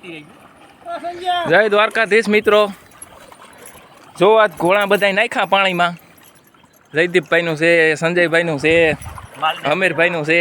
જય દ્વારકાધીશ મિત્રો, જો આ ઘોડા બધા નાખ્યા પાણીમાં. જયદીપભાઈનું છે, સંજયભાઈનું છે, અમીરભાઈનું છે.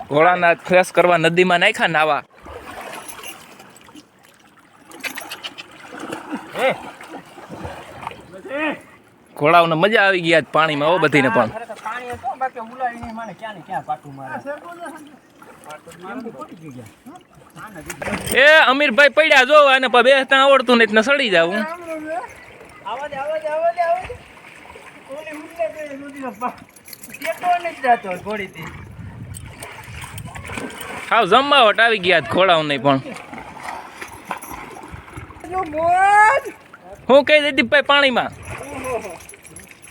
ઘોડાના ફ્રેશ કરવા નદીમાં નાખ્યા નાવા. ઘોડાઓને મજા આવી ગઈ આજ પાણીમાં. ઓ બધીને પણ એ અમીરભાઈ પડ્યા જો, અને બેસતા આવડતું નહીં ને સડી જાવું. હાવ જમાવટ આવી ગયા ઘોડાઓ નહીં પણ. હું કઈ જયદીપભાઈ પાણીમાં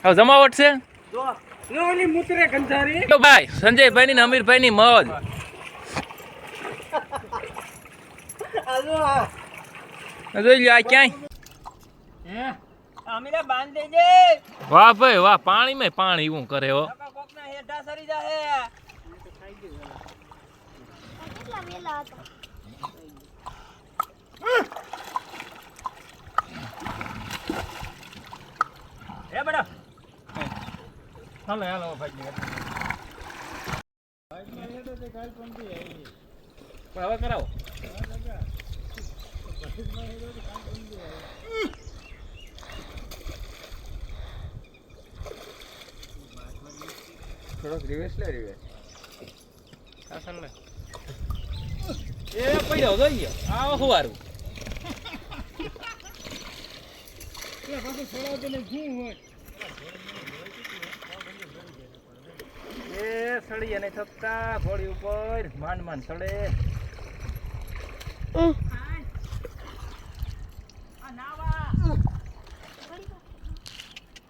હાવ જમાવટ છે ભાઈ. સંજયભાઈ ની અમીરભાઈ ની મોજ. જોઈ લો આ ક્યાંય. વાહ ભાઈ વાહ, પાણીમાં પાણી એવું કરે હો. હવે કરાવો. થોડોક રિવેશ લે, રિવેશ આસન લે. એ પડ્યો જોઈએ આવો હુવારું. એ સળી અને થપકા ઘોડી ઉપર માંડ માંડ સડે.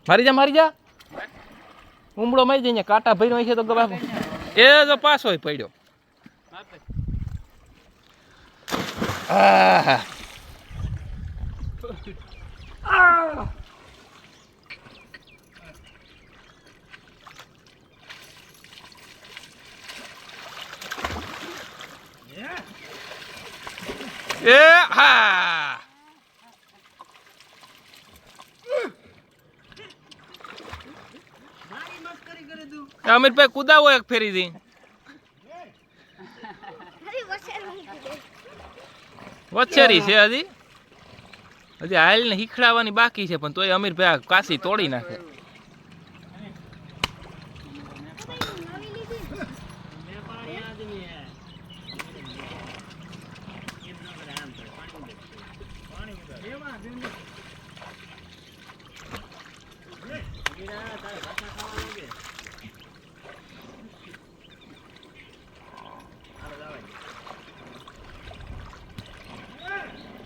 મારી જા ઉમળો મારી જાય. કાંટા ભર્યો છે તો ગવા. એ જો પાછો પડ્યો. એ હા અમીરભાઈ કુદાવો એક ફેરી થી. વછેરી છે હજી હાલ ને હીખડાવાની બાકી છે, પણ તોય અમીરભાઈ કાશી તોડી નાખે.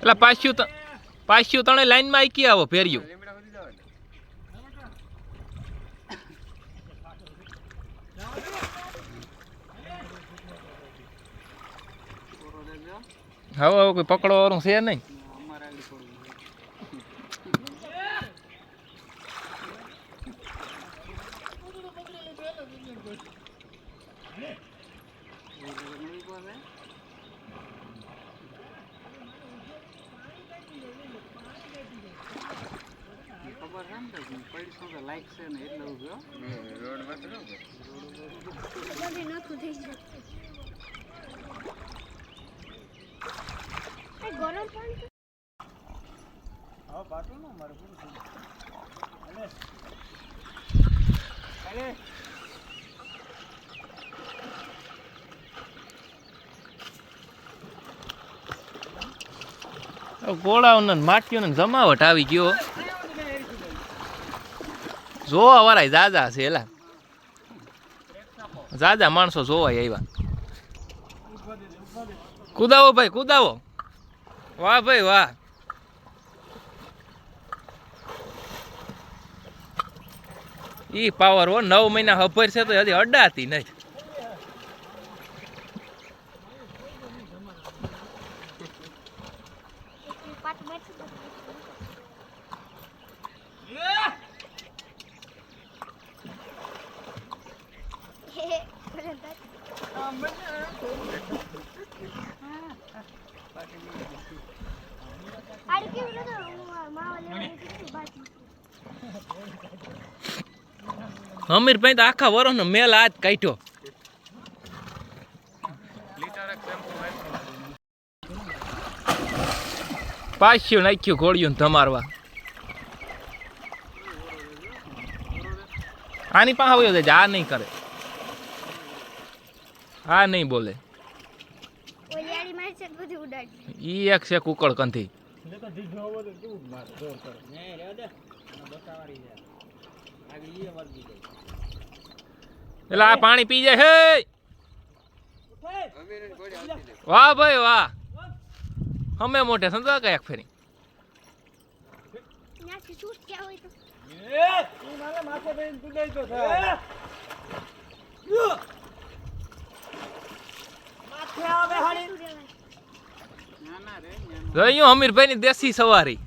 એટલે પાછું તણે લાઈનમાં આઈકી આવો ફેર્યું. હવે કોઈ પકડવા વાળું છે નહીં. ગોળાઓને માટીઓને જમાવટ આવી ગયો. જોવા વાળા જાજા છે. એલા જાજા માણસો જોવાય આવ્યા. કુદાવો ભાઈ કુદાવો. વાહ ભાઈ વાહ. ઈ પાવર હો. 9 મહિના હફર છે તો હજી અડાતી નહીં. અમીરભાઈ તો આખા વરોનો મેલ આજ કાઢ્યો. પાછું નાખ્યું ઘોડિયું ધમારવા. આની પાસે આવ્યો છે, આ નહીં કરે, આ નહીં બોલે. ઈ એક છે કુકળ કંથી. એટલે આ પાણી પી જાય. હે વાહ ભાઈ વાહ, અમે મોટે સમજા કયાક ફેરી. જોયું અમીરભાઈ ની દેશી સવારી.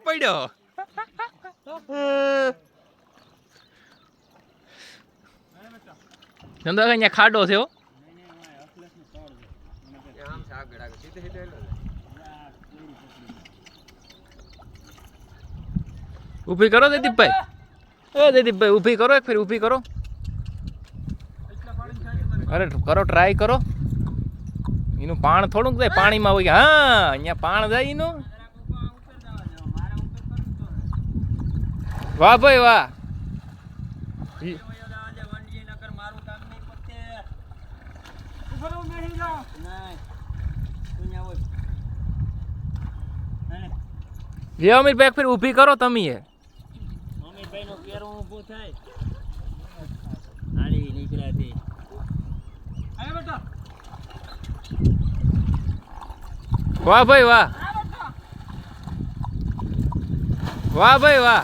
પડ્યો. ચંદા અહીંયા ખાડો છે. ઊભી કરો જયદીપભાઈ. એ જયદીપભાઈ ઊભી કરો, એક ફેર ઊભી કરો. અરે કરો, ટ્રાય કરો. એનું પાણ થોડુંક જાય પાણીમાં હોય. હા અહીંયા પાણ જાય એનું. વાહ ભાઈ વાહ. જે અમીરભાઈ એક ફેર ઊભી કરો તમે. અમીરભાઈ નો પેરો ઊભો થાય. આડી નીકળાતી. આય બેટા. વાહ ભાઈ વાહ. વાહ ભાઈ વાહ.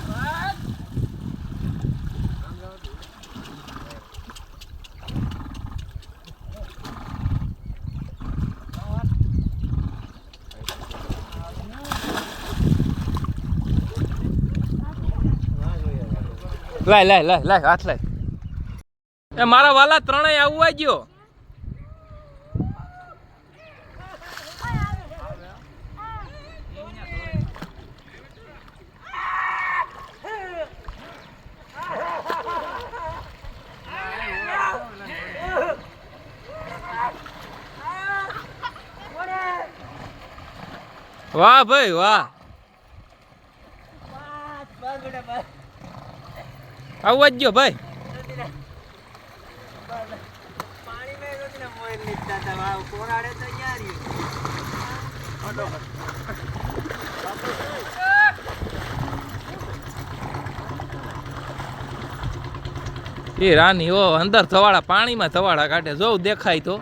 લાય લાય લાય લાય હાથ લાય. એ મારા વાલા ત્રણેય આવવા ગયો. વાહ ભાઈ વાહ. આવવા જ ગયો ભાઈ. એ રાની ઓ અંદર થવાડા પાણીમાં થવાડા કાઢે. જો દેખાય તો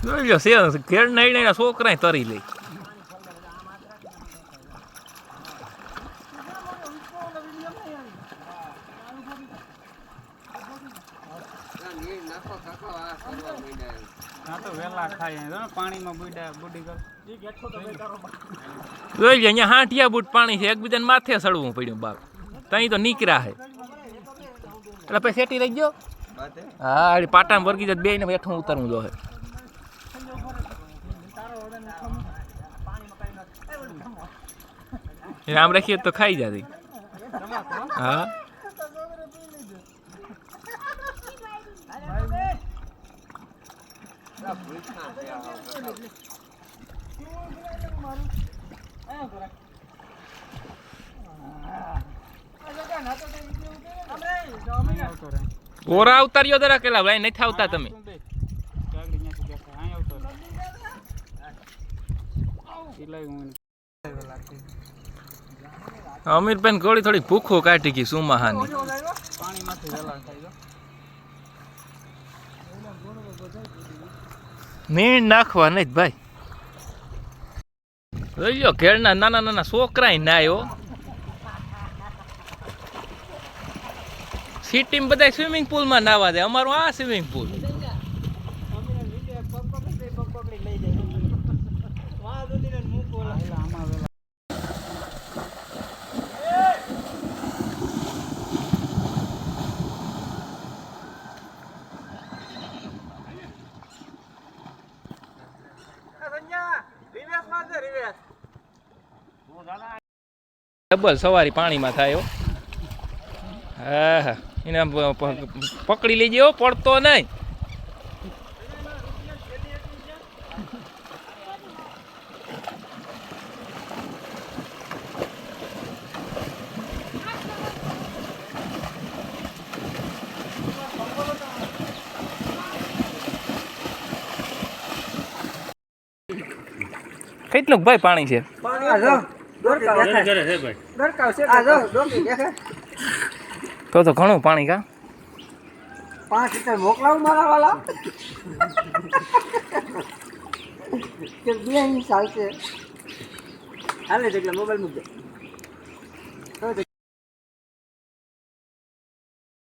જોઈ લો. ઘેર નહીં છોકરા તરી લઈ. જોઈ લે અહીંયા હાંઠિયા બૂટ પાણી છે. એકબીજાને માથે સડવું પડ્યું બાપ. તઈ તો નીકળ્યા છે. એટલે પછી સેટી લઈ ગયો. હા પાટામાં વર્ગી જાય. બે ને બેઠું ઉતરવું જો. આમ રાખીએ તો ખાઈ જતી. હા ઓરા ઉતાર્યો જરા કેલા ભાઈ નથી આવતા તમે. અમીરભાઈ ગોળી થોડી ભૂખો કાઢી ગઈ સુમાહાની. નીણ નાખવા નહીં ભાઈ. જોઈ લો ઘેરના નાના નાના છોકરાય નાય હો. સિટીમાં બધા સ્વિમિંગ પુલમાં નાવા દે, અમારું આ સ્વિમિંગ પુલ. ડબલ સવારી પાણીમાં થાય હો. હા હા એને પકડી લેજે હો, પડતો નહીં. કેટલું ભાઈ પાણી છે? તો ઘણું પાણી કા 5 લીટર મોકલાવું મારા વાલા કે 2 ઇંચ ચાલશે. હાલે એટલે મોબાઈલ મૂકી